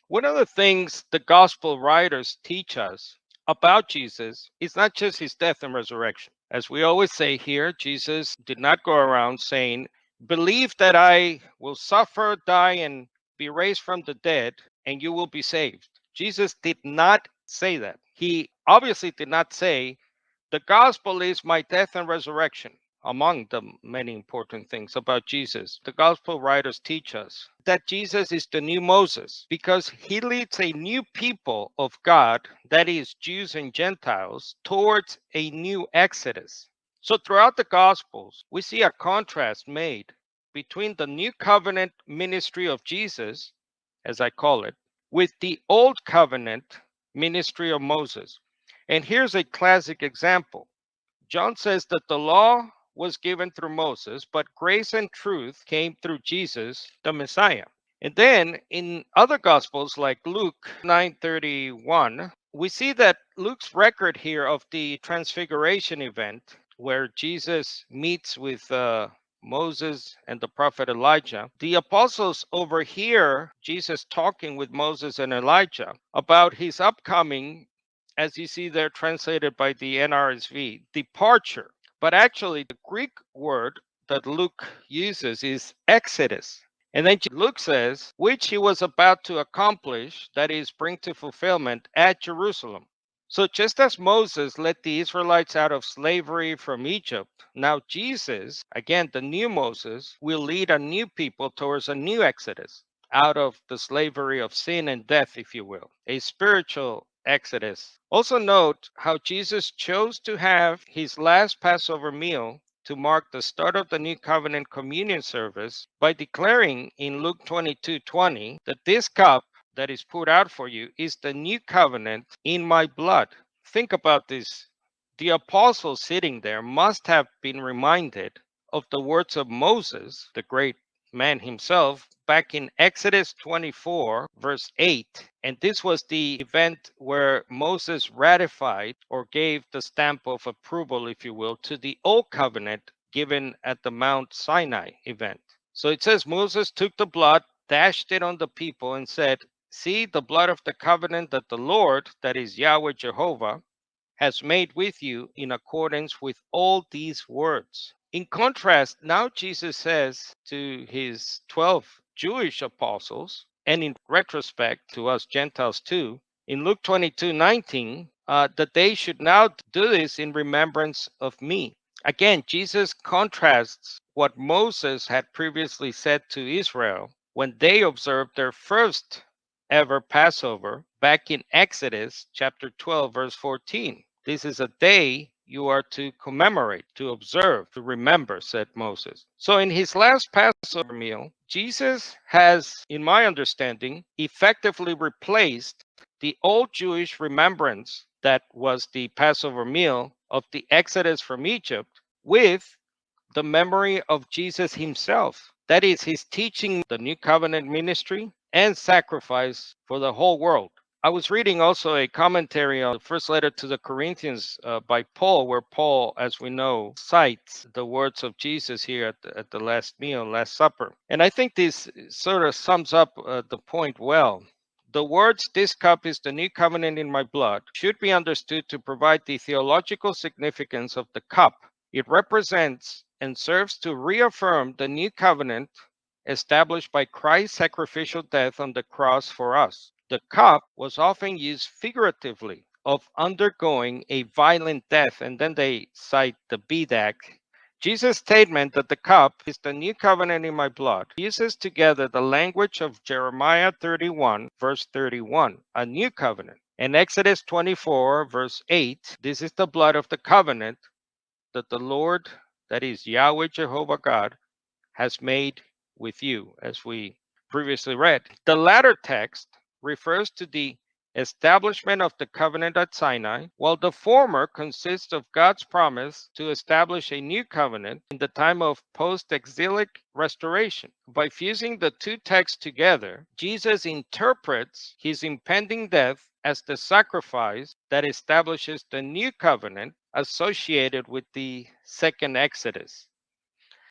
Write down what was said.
One of the things the gospel writers teach us about Jesus is not just his death and resurrection. As we always say here, Jesus did not go around saying, believe that I will suffer, die, and be raised from the dead, and you will be saved. Jesus did not say that. He obviously did not say, the gospel is my death and resurrection. Among the many important things about Jesus, the gospel writers teach us that Jesus is the new Moses because he leads a new people of God, that is, Jews and Gentiles, towards a new Exodus. So, throughout the gospels, we see a contrast made between the new covenant ministry of Jesus, as I call it, with the old covenant ministry of Moses. And here's a classic example. John says that the law was given through Moses, but grace and truth came through Jesus, the Messiah. And then in other gospels like Luke 9:31, we see that Luke's record here of the transfiguration event where Jesus meets with Moses and the prophet Elijah, the apostles overhear Jesus talking with Moses and Elijah about his upcoming, as you see there translated by the NRSV, departure. But actually, the Greek word that Luke uses is exodus. And then Luke says, which he was about to accomplish, that is, bring to fulfillment at Jerusalem. So just as Moses led the Israelites out of slavery from Egypt, now Jesus, again the new Moses, will lead a new people towards a new exodus out of the slavery of sin and death, if you will, a spiritual exodus. Also note how Jesus chose to have his last Passover meal to mark the start of the new covenant communion service by declaring in Luke 22:20 that this cup that is poured out for you is the new covenant in my blood. Think about this. The apostles sitting there must have been reminded of the words of Moses, the great man himself, back in Exodus 24, verse 8. And this was the event where Moses ratified or gave the stamp of approval, if you will, to the old covenant given at the Mount Sinai event. So it says Moses took the blood, dashed it on the people, and said, see the blood of the covenant that the Lord, that is Yahweh Jehovah, has made with you in accordance with all these words. In contrast, now Jesus says to his 12 Jewish apostles, and in retrospect to us Gentiles too, in Luke 22:19, that they should now do this in remembrance of me. Again, Jesus contrasts what Moses had previously said to Israel when they observed their first ever Passover back in Exodus chapter 12, verse 14. This is a day you are to commemorate, to observe, to remember, said Moses. So in his last Passover meal, Jesus has, in my understanding, effectively replaced the old Jewish remembrance that was the Passover meal of the Exodus from Egypt with the memory of Jesus himself. That is, his teaching the new covenant ministry and sacrifice for the whole world. I was reading also a commentary on the first letter to the Corinthians by Paul, where Paul, as we know, cites the words of Jesus here at the last meal, Last Supper. And I think this sort of sums up the point well. The words, this cup is the new covenant in my blood, should be understood to provide the theological significance of the cup. It represents and serves to reaffirm the new covenant established by Christ's sacrificial death on the cross for us. The cup was often used figuratively of undergoing a violent death, and then they cite the BDAC. Jesus' statement that the cup is the new covenant in my blood uses together the language of Jeremiah 31, verse 31, a new covenant, and Exodus 24, verse 8, this is the blood of the covenant that the Lord, that is Yahweh Jehovah God, has made with you, as we previously read. The latter text refers to the establishment of the covenant at Sinai, while the former consists of God's promise to establish a new covenant in the time of post exilic restoration. By fusing the two texts together, Jesus interprets his impending death as the sacrifice that establishes the new covenant associated with the second Exodus.